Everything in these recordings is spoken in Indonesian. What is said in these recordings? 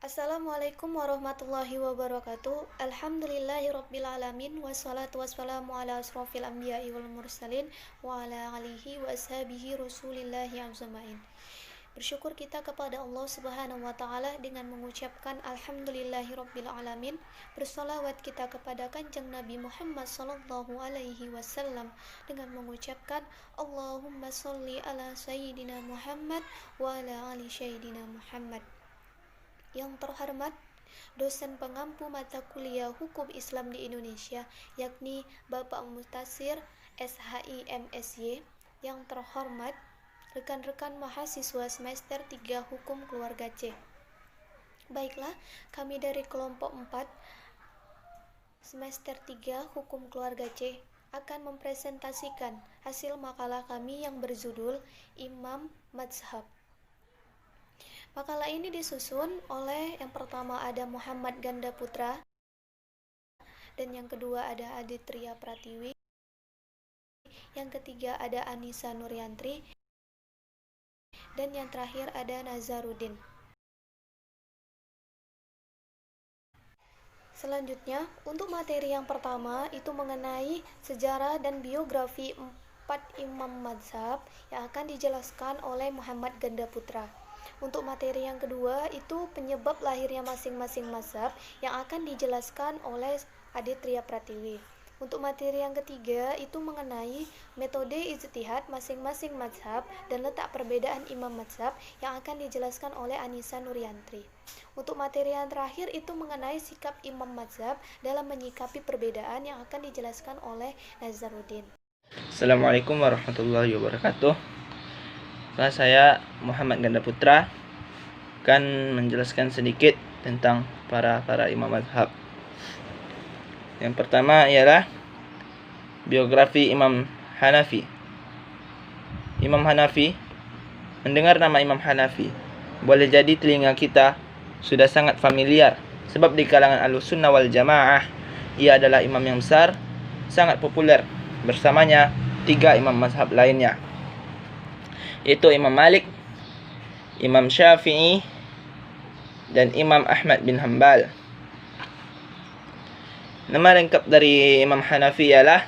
Assalamualaikum warahmatullahi wabarakatuh. Alhamdulillahirrabbilalamin. Wassalatu wassalamu ala asrofil anbiya'i wal mursalin wa ala alihi wa ashabihi rasulillahi azamain. Bersyukur kita kepada Allah subhanahu wa ta'ala dengan mengucapkan Alhamdulillahirrabbilalamin. Bersolawat kita kepada kanjeng Nabi Muhammad sallallahu alaihi wasallam dengan mengucapkan Allahumma sholli ala sayyidina Muhammad wa ala ali sayyidina Muhammad. Yang terhormat dosen pengampu mata kuliah Hukum Islam di Indonesia, yakni Bapak Mutasir SHI MSy. Yang terhormat rekan-rekan mahasiswa semester 3 Hukum Keluarga C. Baiklah, kami dari kelompok 4 semester 3 Hukum Keluarga C akan mempresentasikan hasil makalah kami yang berjudul Imam Mazhab. Makalah ini disusun oleh yang pertama ada Muhammad Ganda Putra, dan yang kedua ada Aditria Pratiwi, yang ketiga ada Anissa Nuriantri, dan yang terakhir ada Nazarudin. Selanjutnya, untuk materi yang pertama itu mengenai sejarah dan biografi 4 imam mazhab yang akan dijelaskan oleh Muhammad Ganda Putra. Untuk materi yang kedua itu penyebab lahirnya masing-masing mazhab yang akan dijelaskan oleh Aditria Pratiwi. Untuk materi yang ketiga itu mengenai metode ijtihad masing-masing mazhab dan letak perbedaan imam mazhab yang akan dijelaskan oleh Anissa Nuriantri. Untuk materi yang terakhir itu mengenai sikap imam mazhab dalam menyikapi perbedaan yang akan dijelaskan oleh Nazarudin. Assalamualaikum warahmatullahi wabarakatuh. Saya Muhammad Ganda Putra akan menjelaskan sedikit tentang para imam mazhab. Yang pertama ialah biografi Imam Hanafi. Imam Hanafi, mendengar nama Imam Hanafi, boleh jadi telinga kita sudah sangat familiar, sebab di kalangan Ahlussunnah wal Jamaah ia adalah imam yang besar, sangat populer. Bersamanya 3 imam mazhab lainnya, yaitu Imam Malik, Imam Syafi'i, dan Imam Ahmad bin Hanbal. Nama lengkap dari Imam Hanafi ialah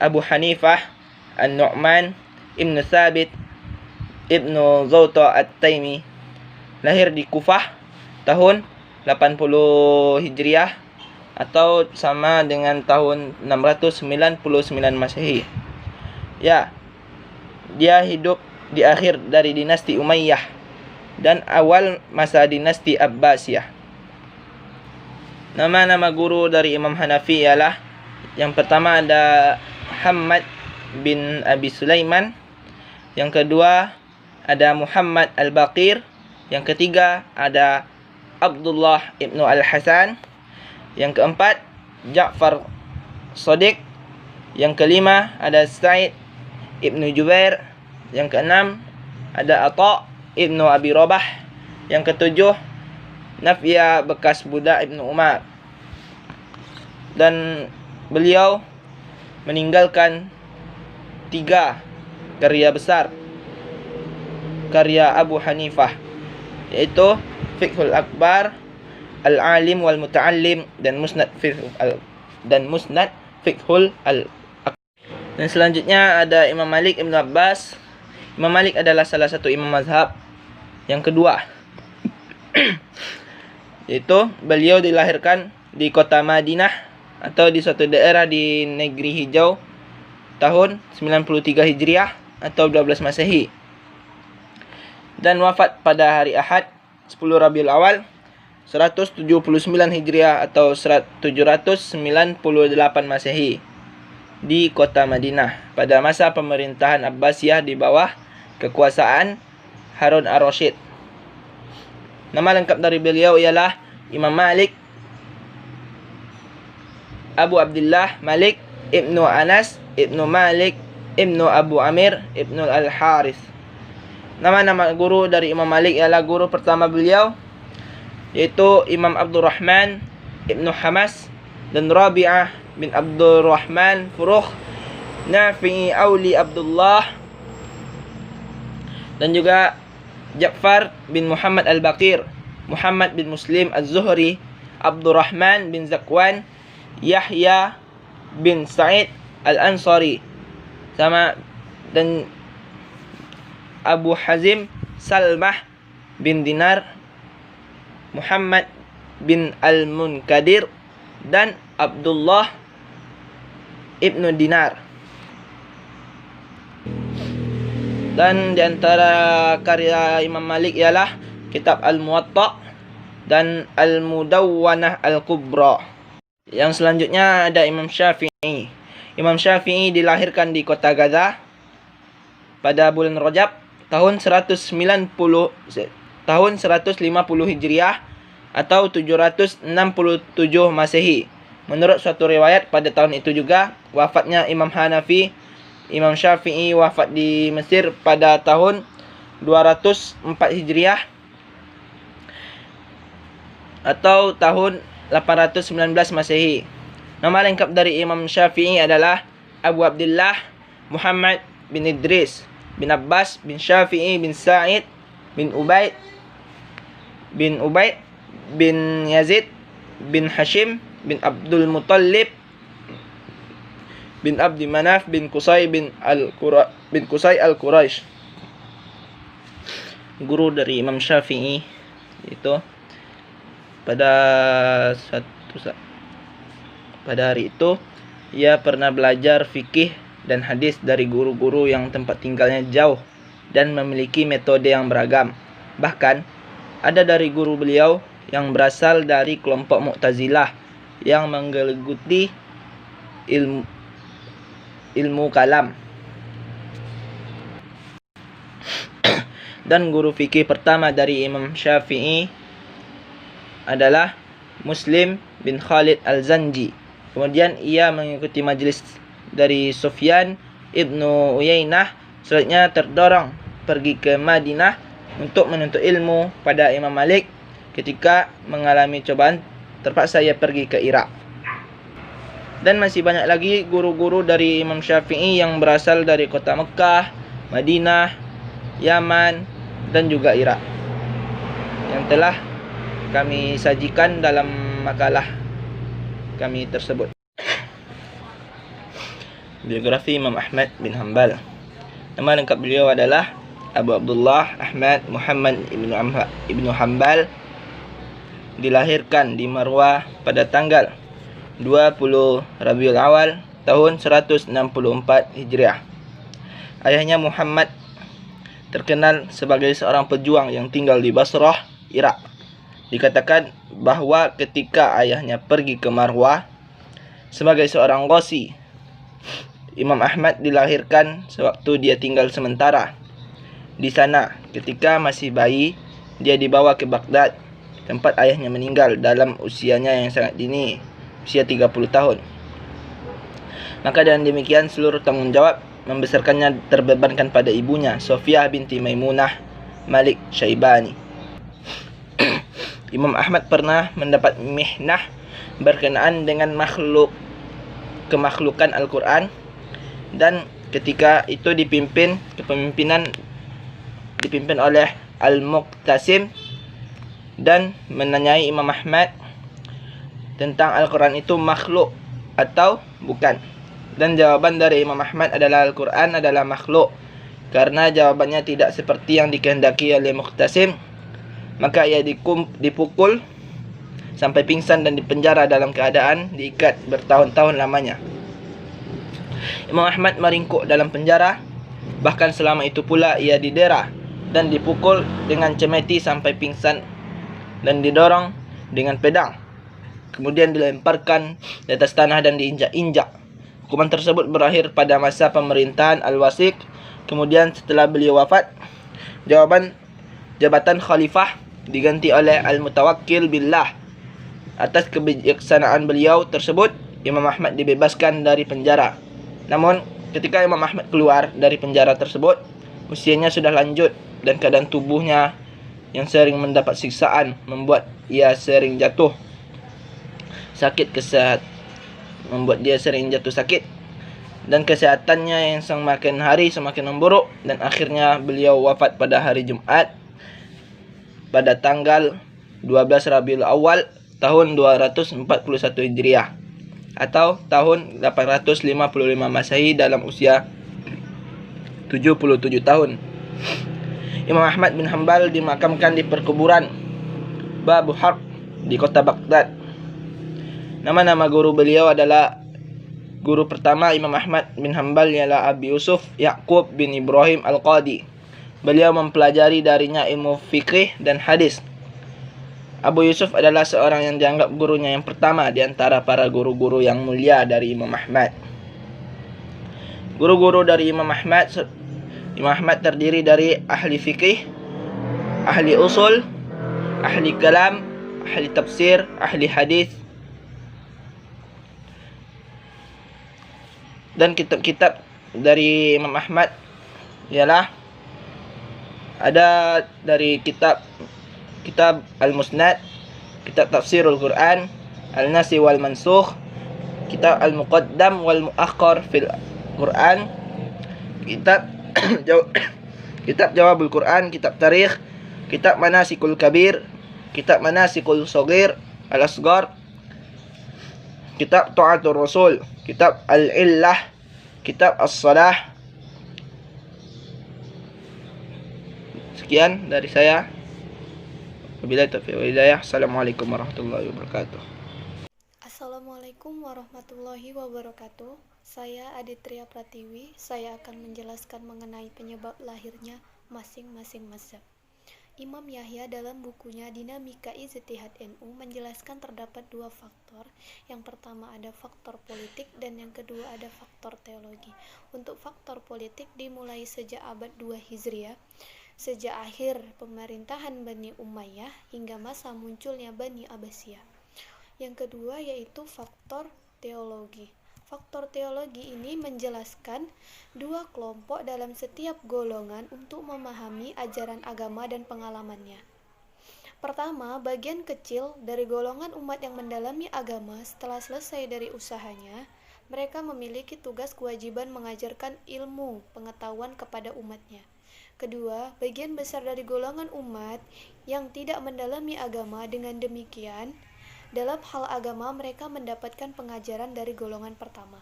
Abu Hanifah An-Nu'man Ibn Thabit Ibn Zawta At-Taimi. Lahir di Kufah tahun 80 Hijriah atau sama dengan tahun 699 Masehi. Ya, dia hidup di akhir dari dinasti Umayyah dan awal masa dinasti Abbasiyah. Nama-nama guru dari Imam Hanafi ialah yang pertama ada Muhammad bin Abi Sulaiman, yang kedua ada Muhammad Al-Baqir, yang ketiga ada Abdullah ibnu Al-Hasan, yang keempat Ja'far Shadiq, yang kelima ada Sa'id ibnu Jubair, yang keenam ada Atha ibnu Abi Rabah, yang ketujuh Nafia bekas budak Ibnu Umar. Dan beliau meninggalkan 3 karya besar karya Abu Hanifah, yaitu Fiqhul Akbar, Al-Alim wal Muta'allim, dan Musnad Fiqhul Al-Akbar. Dan selanjutnya ada Imam Malik Ibn Abbas. Imam Malik adalah salah satu imam mazhab yang kedua, yaitu beliau dilahirkan di kota Madinah atau di suatu daerah di negeri hijau tahun 93 Hijriah atau 12 Masehi, dan wafat pada hari Ahad 10 Rabiul Awal 179 Hijriah atau 798 Masehi di kota Madinah pada masa pemerintahan Abbasiyah di bawah kekuasaan Harun Ar-Rasyid. Nama lengkap dari beliau ialah Imam Malik Abu Abdullah Malik Ibnu Anas Ibnu Malik Ibnu Abu Amir Ibnu Al-Harith. Nama-nama guru dari Imam Malik ialah guru pertama beliau yaitu Imam Abdurrahman Ibnu Hamas dan Rabi'ah bin Abdurrahman Furukh, Nafi'i Auli Abdullah, dan juga Ja'far bin Muhammad Al-Baqir Muhammad bin Muslim Az-Zuhri, Abdurrahman bin Zakwan, Yahya bin Sa'id Al-Ansari, dan Abu Hazim Salmah bin Dinar, Muhammad bin Al-Munkadir, dan Abdullah ibnu Dinar. Dan di antara karya Imam Malik ialah kitab Al-Muwatta dan Al-Mudawwanah Al-Kubra. Yang selanjutnya ada Imam Syafi'i. Imam Syafi'i dilahirkan di kota Gaza pada bulan Rajab tahun 150 Hijriah atau 767 Masehi. Menurut suatu riwayat pada tahun itu juga wafatnya Imam Hanafi. Imam Syafi'i wafat di Mesir pada tahun 204 Hijriah atau tahun 819 Masehi. Nama lengkap dari Imam Syafi'i adalah Abu Abdullah Muhammad bin Idris bin Abbas bin Syafi'i bin Sa'id bin Ubaid bin Yazid bin Hashim bin Abdul Muttalib bin Abdi Manaf bin Qusay Al-Quraish. Guru dari Imam Syafi'i itu pada hari itu ia pernah belajar fikih dan hadis dari guru-guru yang tempat tinggalnya jauh dan memiliki metode yang beragam. Bahkan ada dari guru beliau yang berasal dari kelompok Mu'tazilah yang menggeluti ilmu kalam. Dan guru fikih pertama dari Imam Syafi'i adalah Muslim bin Khalid Al-Zanji. Kemudian ia mengikuti majlis dari Sufyan ibnu Uyainah. Selanjutnya terdorong pergi ke Madinah untuk menuntut ilmu pada Imam Malik. Ketika mengalami cobaan, terpaksa ia pergi ke Irak. Dan masih banyak lagi guru-guru dari Imam Syafi'i yang berasal dari kota Mekah, Madinah, Yaman, dan juga Irak, yang telah kami sajikan dalam makalah kami tersebut. Biografi Imam Ahmad bin Hanbal. Nama lengkap beliau adalah Abu Abdullah Ahmad Muhammad ibnu Hanbal. Dilahirkan di Marwah pada tanggal 20 Rabiul Awal tahun 164 Hijriah. Ayahnya Muhammad terkenal sebagai seorang pejuang yang tinggal di Basrah, Irak. Dikatakan bahwa ketika ayahnya pergi ke Marwah sebagai seorang ghazi, Imam Ahmad dilahirkan sewaktu dia tinggal sementara di sana. Ketika masih bayi, dia dibawa ke Baghdad, tempat ayahnya meninggal dalam usianya yang sangat dini, usia 30 tahun. Maka dengan demikian seluruh tanggung jawab membesarkannya terbebankan pada ibunya, Sofiyah binti Maimunah Malik Syaibani. Imam Ahmad pernah mendapat mihnah berkenaan dengan kemakhlukan Al-Quran, dan ketika itu dipimpin oleh Al-Muqtasim dan menanyai Imam Ahmad tentang Al-Quran itu makhluk atau bukan. Dan jawaban dari Imam Ahmad adalah Al-Quran adalah makhluk. Karena jawabannya tidak seperti yang dikehendaki oleh Muqtasim, maka ia dipukul sampai pingsan dan dipenjara dalam keadaan diikat bertahun-tahun lamanya. Imam Ahmad meringkuk dalam penjara. Bahkan selama itu pula ia didera dan dipukul dengan cemeti sampai pingsan dan didorong dengan pedang. Kemudian dilemparkan di atas tanah dan diinjak-injak. Hukuman tersebut berakhir pada masa pemerintahan Al-Wasiq. Kemudian setelah beliau wafat, jabatan khalifah diganti oleh Al-Mutawakkil Billah. Atas kebijaksanaan beliau tersebut, Imam Ahmad dibebaskan dari penjara. Namun, ketika Imam Ahmad keluar dari penjara tersebut, usianya sudah lanjut dan keadaan tubuhnya yang sering mendapat siksaan membuat ia sering jatuh sakit dan kesehatannya yang semakin hari semakin memburuk, dan akhirnya beliau wafat pada hari Jumat pada tanggal 12 Rabiul Awal tahun 241 Hijriah atau tahun 855 Masehi dalam usia 77 tahun. Imam Ahmad bin Hanbal dimakamkan di perkuburan Babu Harb di kota Baghdad. Nama-nama guru beliau adalah: guru pertama Imam Ahmad bin Hanbal ialah Abi Yusuf Ya'qub bin Ibrahim Al-Qadi. Beliau mempelajari darinya ilmu fikih dan hadis. Abu Yusuf adalah seorang yang dianggap gurunya yang pertama di antara para guru-guru yang mulia dari Imam Ahmad. Guru-guru dari Imam Ahmad terdiri dari ahli fikih, ahli usul, ahli kalam, ahli tafsir, ahli hadis, dan kitab-kitab dari Imam Ahmad ialah ada dari kitab Al-Musnad, kitab Tafsirul Quran, Al-Nasi wal Mansukh, kitab Al-Muqaddam wal Muakhkhar fil Quran, kitab Jawabul Quran, kitab Tarikh, kitab Manasikul Kabir, kitab Manasikul Shaghir Al-Asghar, kitab Ta'atur Rasul, kitab Al-Illah, kitab As-Salah. Sekian dari saya. Wabillahi taufiq wal hidayah. Assalamualaikum warahmatullahi wabarakatuh. Assalamualaikum warahmatullahi wabarakatuh. Saya Aditria Pratiwi. Saya akan menjelaskan mengenai penyebab lahirnya masing-masing mazhab. Imam Yahya dalam bukunya Dinamika Ijtihad NU menjelaskan terdapat dua faktor. Yang pertama ada faktor politik dan yang kedua ada faktor teologi. Untuk faktor politik dimulai sejak abad 2 Hijriah, sejak akhir pemerintahan Bani Umayyah hingga masa munculnya Bani Abbasiyah. Yang kedua yaitu faktor teologi. Faktor teologi ini menjelaskan dua kelompok dalam setiap golongan untuk memahami ajaran agama dan pengalamannya. Pertama, bagian kecil dari golongan umat yang mendalami agama setelah selesai dari usahanya, mereka memiliki tugas kewajiban mengajarkan ilmu pengetahuan kepada umatnya. Kedua, bagian besar dari golongan umat yang tidak mendalami agama, dengan demikian dalam hal agama mereka mendapatkan pengajaran dari golongan pertama.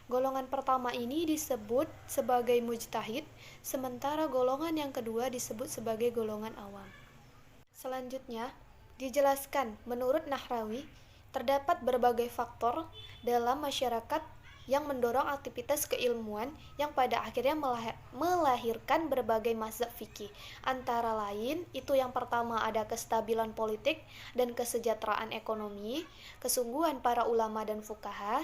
Golongan pertama ini disebut sebagai mujtahid, sementara golongan yang kedua disebut sebagai golongan awam. Selanjutnya, dijelaskan menurut Nahrawi, terdapat berbagai faktor dalam masyarakat yang mendorong aktivitas keilmuan yang pada akhirnya melahirkan berbagai mazhab fikih. Antara lain, itu yang pertama ada kestabilan politik dan kesejahteraan ekonomi, kesungguhan para ulama dan fuqaha.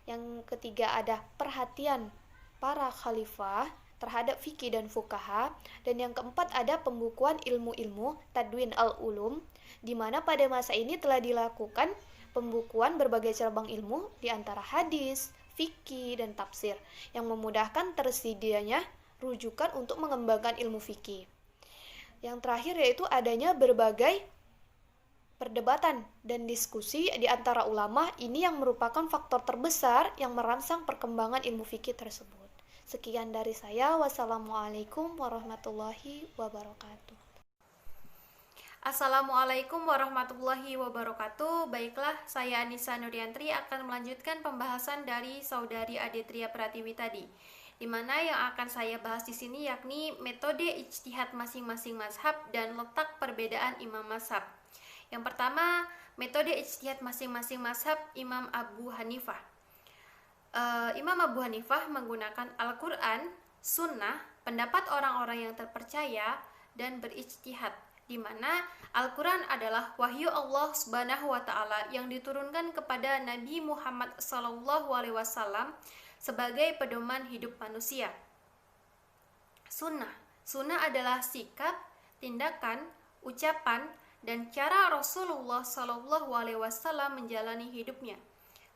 Yang ketiga ada perhatian para khalifah terhadap fikih dan fuqaha, dan yang keempat ada pembukuan ilmu-ilmu tadwin al-ulum, di mana pada masa ini telah dilakukan pembukuan berbagai cabang ilmu di antara hadis, fikih, dan tafsir yang memudahkan tersedianya rujukan untuk mengembangkan ilmu fikih. Yang terakhir yaitu adanya berbagai perdebatan dan diskusi di antara ulama, ini yang merupakan faktor terbesar yang merangsang perkembangan ilmu fikih tersebut. Sekian dari saya. Wassalamualaikum warahmatullahi wabarakatuh. Assalamualaikum warahmatullahi wabarakatuh. Baiklah, saya Anissa Nuriantri akan melanjutkan pembahasan dari saudari Aditria Pratiwi tadi, di mana yang akan saya bahas di sini yakni metode ijtihad masing-masing mazhab dan letak perbedaan imam mazhab. Yang pertama, metode ijtihad masing-masing mazhab Imam Abu Hanifah. Imam Abu Hanifah menggunakan Al-Quran, Sunnah, pendapat orang-orang yang terpercaya, dan berijtihad, di mana Al-Quran adalah wahyu Allah Subhanahu wa Ta'ala yang diturunkan kepada Nabi Muhammad SAW sebagai pedoman hidup manusia. Sunnah adalah sikap, tindakan, ucapan, dan cara Rasulullah SAW menjalani hidupnya.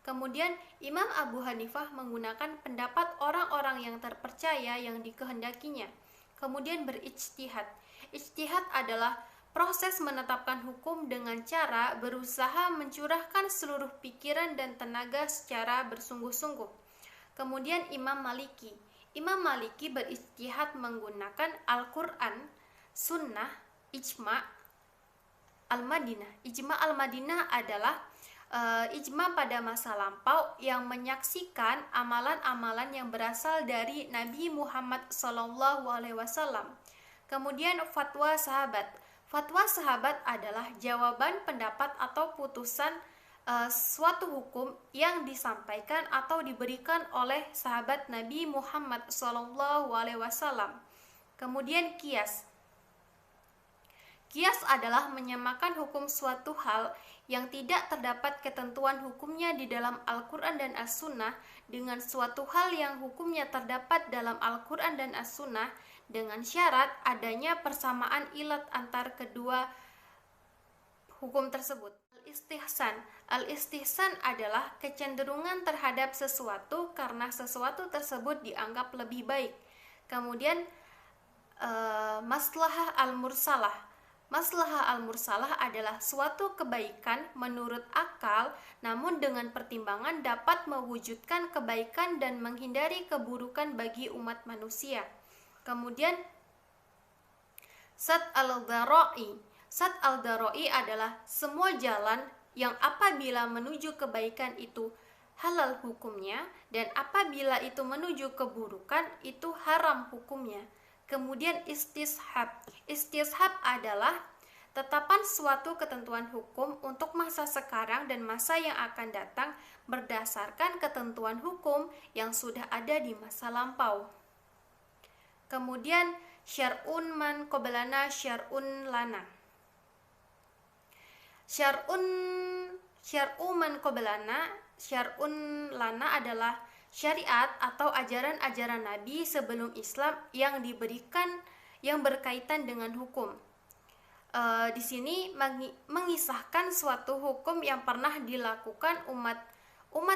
Kemudian Imam Abu Hanifah menggunakan pendapat orang-orang yang terpercaya yang dikehendakinya. Kemudian berijtihad. Ijtihad adalah proses menetapkan hukum dengan cara berusaha mencurahkan seluruh pikiran dan tenaga secara bersungguh-sungguh. Kemudian Imam Maliki berijtihad menggunakan Al-Quran, Sunnah, Ijma', al-Madinah. Ijma al-Madinah adalah ijma pada masa lampau yang menyaksikan amalan-amalan yang berasal dari Nabi Muhammad SAW. Kemudian fatwa sahabat. Fatwa sahabat adalah jawaban pendapat atau putusan suatu hukum yang disampaikan atau diberikan oleh sahabat Nabi Muhammad SAW. Kemudian kias. Kias adalah menyamakan hukum suatu hal yang tidak terdapat ketentuan hukumnya di dalam Al-Quran dan As-Sunnah dengan suatu hal yang hukumnya terdapat dalam Al-Quran dan As-Sunnah dengan syarat adanya persamaan ilat antar kedua hukum tersebut. Al-istihsan. Al-istihsan adalah kecenderungan terhadap sesuatu karena sesuatu tersebut dianggap lebih baik. Kemudian maslahah al-mursalah. Maslahah al-mursalah adalah suatu kebaikan menurut akal, namun dengan pertimbangan dapat mewujudkan kebaikan dan menghindari keburukan bagi umat manusia. Kemudian Sad al-Dhara'i. Sad al-Dhara'i adalah semua jalan yang apabila menuju kebaikan itu halal hukumnya dan apabila itu menuju keburukan itu haram hukumnya. Kemudian istishab. Istishab adalah tetapan suatu ketentuan hukum untuk masa sekarang dan masa yang akan datang berdasarkan ketentuan hukum yang sudah ada di masa lampau. Kemudian syar'un man qablana syar'un lana. Syar'u man qablana syar'un lana adalah syariat atau ajaran-ajaran Nabi sebelum Islam yang diberikan yang berkaitan dengan hukum. Di sini mengisahkan suatu hukum yang pernah dilakukan umat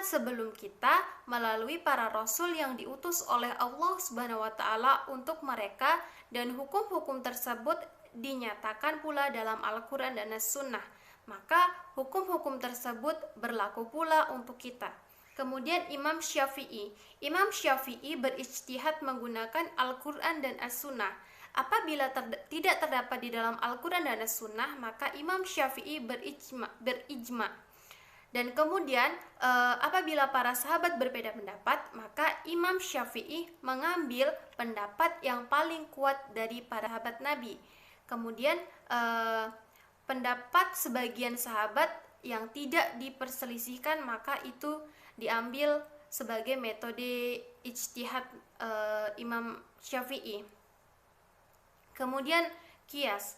sebelum kita melalui para rasul yang diutus oleh Allah Subhanahu wa taala untuk mereka dan hukum-hukum tersebut dinyatakan pula dalam Al-Qur'an dan As-Sunnah. Maka hukum-hukum tersebut berlaku pula untuk kita. Kemudian Imam Syafi'i. Imam Syafi'i berijtihad menggunakan Al-Quran dan As-Sunnah. Apabila tidak terdapat di dalam Al-Quran dan As-Sunnah, maka Imam Syafi'i berijma. Dan kemudian apabila para sahabat berbeda pendapat, maka Imam Syafi'i mengambil pendapat yang paling kuat dari para sahabat Nabi. Kemudian pendapat sebagian sahabat yang tidak diperselisihkan, maka itu diambil sebagai metode ijtihad Imam Syafi'i. Kemudian kias.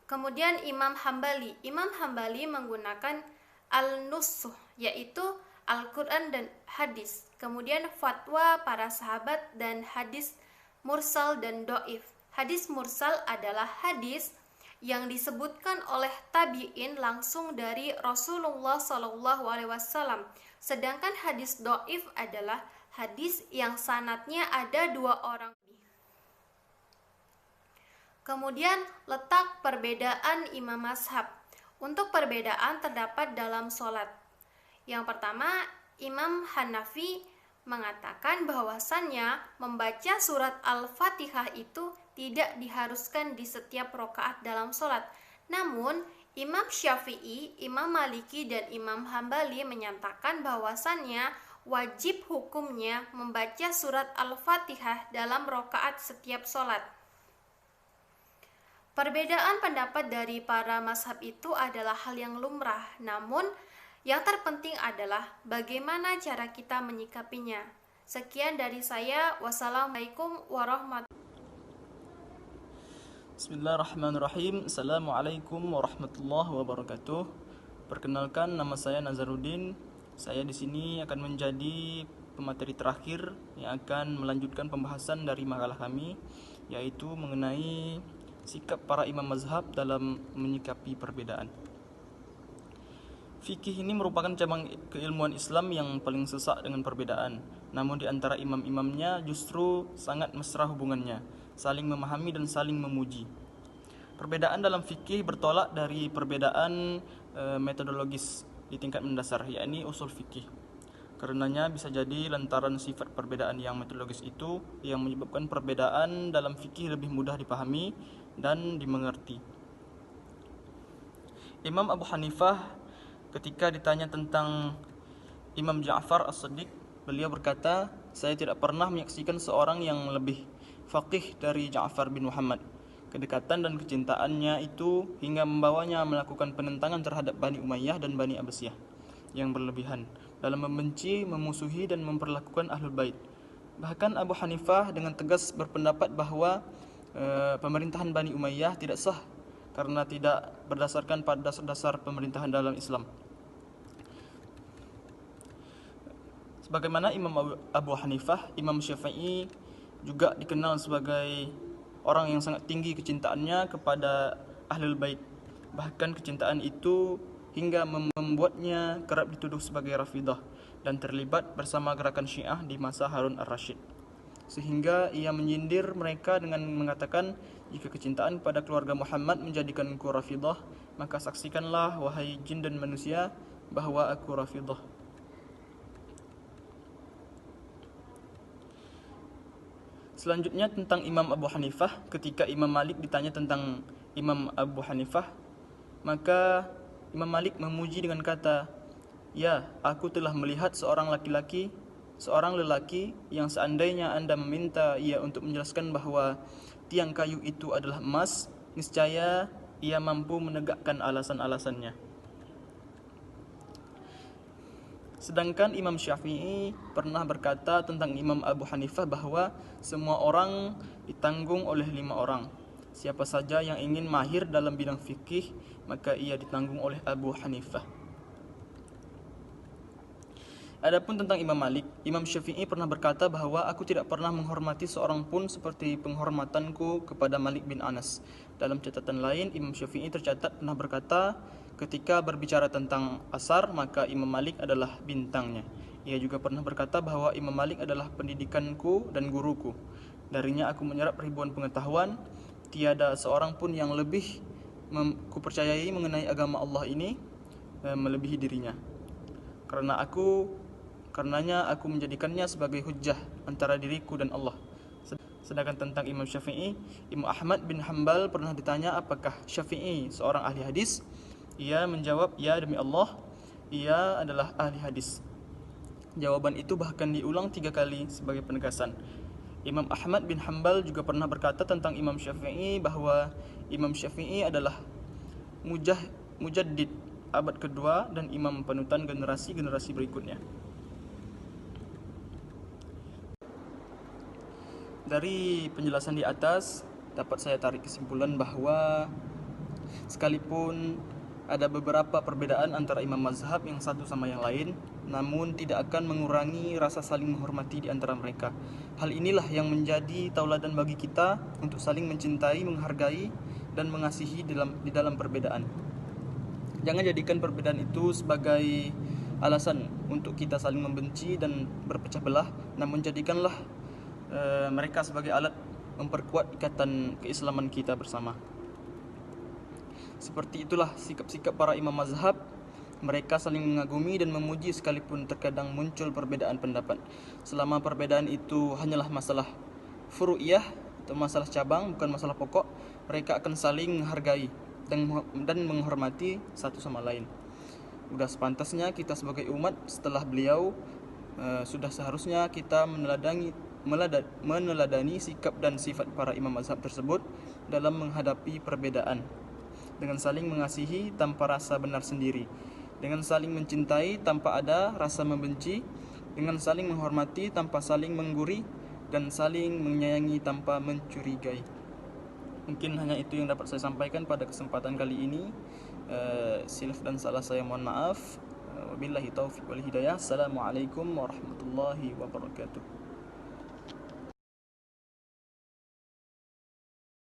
Kemudian Imam Hambali. Imam Hambali menggunakan al-nusuh, yaitu Al-Quran dan hadis. Kemudian fatwa para sahabat dan hadis mursal dan do'if. Hadis mursal adalah hadis yang disebutkan oleh tabi'in langsung dari Rasulullah SAW. Sedangkan hadis do'if adalah hadis yang sanadnya ada 2 orang. Kemudian letak perbedaan imam mazhab. Untuk perbedaan terdapat dalam sholat. Yang pertama, Imam Hanafi mengatakan bahwasannya membaca surat Al-Fatihah itu tidak diharuskan di setiap rakaat dalam sholat. Namun, Imam Syafi'i, Imam Maliki, dan Imam Hambali menyatakan bahwasannya wajib hukumnya membaca surat Al-Fatihah dalam rakaat setiap sholat. Perbedaan pendapat dari para mazhab itu adalah hal yang lumrah, namun yang terpenting adalah bagaimana cara kita menyikapinya. Sekian dari saya. Wassalamualaikum warahmatullahi wabarakatuh. Bismillahirrahmanirrahim. Assalamualaikum warahmatullahi wabarakatuh. Perkenalkan, nama saya Nazaruddin. Saya di sini akan menjadi pemateri terakhir yang akan melanjutkan pembahasan dari makalah kami, yaitu mengenai sikap para imam mazhab dalam menyikapi perbedaan. Fikih ini merupakan cabang keilmuan Islam yang paling sesak dengan perbedaan. Namun di antara imam-imamnya justru sangat mesra hubungannya, saling memahami dan saling memuji. Perbedaan dalam fikih bertolak dari perbedaan metodologis di tingkat mendasar, yakni usul fikih. Karenanya bisa jadi lantaran sifat perbedaan yang metodologis itu yang menyebabkan perbedaan dalam fikih lebih mudah dipahami dan dimengerti. Imam Abu Hanifah ketika ditanya tentang Imam Ja'far As-Shadiq, beliau berkata, saya tidak pernah menyaksikan seorang yang lebih faqih dari Ja'far bin Muhammad. Kedekatan dan kecintaannya itu hingga membawanya melakukan penentangan terhadap Bani Umayyah dan Bani Abbasiyah yang berlebihan dalam membenci, memusuhi dan memperlakukan Ahlul Bait. Bahkan Abu Hanifah dengan tegas berpendapat bahwa pemerintahan Bani Umayyah tidak sah karena tidak berdasarkan pada dasar-dasar pemerintahan dalam Islam. Sebagaimana Imam Abu Hanifah, Imam Syafi'i juga dikenal sebagai orang yang sangat tinggi kecintaannya kepada Ahlul Bait. Bahkan kecintaan itu hingga membuatnya kerap dituduh sebagai Rafidah dan terlibat bersama gerakan Syiah di masa Harun ar-Rasyid. Sehingga ia menyindir mereka dengan mengatakan, jika kecintaan pada keluarga Muhammad menjadikanku Rafidah, maka saksikanlah wahai jin dan manusia bahwa aku Rafidah. Selanjutnya tentang Imam Abu Hanifah, ketika Imam Malik ditanya tentang Imam Abu Hanifah, maka Imam Malik memuji dengan kata, ya, aku telah melihat seorang lelaki yang seandainya Anda meminta ia untuk menjelaskan bahwa tiang kayu itu adalah emas, niscaya ia mampu menegakkan alasan-alasannya. Sedangkan Imam Syafi'i pernah berkata tentang Imam Abu Hanifah bahwa semua orang ditanggung oleh 5 orang. Siapa saja yang ingin mahir dalam bidang fikih, maka ia ditanggung oleh Abu Hanifah. Adapun tentang Imam Malik, Imam Syafi'i pernah berkata bahwa aku tidak pernah menghormati seorang pun seperti penghormatanku kepada Malik bin Anas. Dalam catatan lain, Imam Syafi'i tercatat pernah berkata, ketika berbicara tentang asar, maka Imam Malik adalah bintangnya. Ia juga pernah berkata bahwa Imam Malik adalah pendidikanku dan guruku. Darinya aku menyerap ribuan pengetahuan. Tiada seorang pun yang lebih kupercayai mengenai agama Allah ini melebihi dirinya. Karenanya aku menjadikannya sebagai hujjah antara diriku dan Allah. Sedangkan tentang Imam Syafi'i, Imam Ahmad bin Hanbal pernah ditanya apakah Syafi'i seorang ahli hadis. Ia menjawab, ya demi Allah, ia adalah ahli hadis. Jawaban itu bahkan diulang 3 kali sebagai penegasan. Imam Ahmad bin Hanbal juga pernah berkata tentang Imam Syafi'i bahwa Imam Syafi'i adalah mujaddid abad kedua dan imam panutan generasi-generasi berikutnya. Dari penjelasan di atas dapat saya tarik kesimpulan bahwa sekalipun ada beberapa perbedaan antara imam mazhab yang satu sama yang lain, namun tidak akan mengurangi rasa saling menghormati di antara mereka. Hal inilah yang menjadi tauladan bagi kita untuk saling mencintai, menghargai, dan mengasihi di dalam perbedaan. Jangan jadikan perbedaan itu sebagai alasan untuk kita saling membenci dan berpecah belah, namun jadikanlah mereka sebagai alat memperkuat ikatan keislaman kita bersama. Seperti itulah sikap-sikap para imam mazhab. Mereka saling mengagumi dan memuji sekalipun terkadang muncul perbedaan pendapat. Selama perbedaan itu hanyalah masalah furu'iyah atau masalah cabang, bukan masalah pokok, mereka akan saling menghargai dan menghormati satu sama lain. Sudah sepantasnya kita sebagai umat setelah beliau, sudah seharusnya kita meneladani sikap dan sifat para imam mazhab tersebut dalam menghadapi perbedaan, dengan saling mengasihi tanpa rasa benar sendiri, dengan saling mencintai tanpa ada rasa membenci, dengan saling menghormati tanpa saling mengguri, dan saling menyayangi tanpa mencurigai. Mungkin hanya itu yang dapat saya sampaikan pada kesempatan kali ini. Silaf dan salah saya mohon maaf. Wabillahi taufiq wal hidayah. Assalamualaikum warahmatullahi wabarakatuh.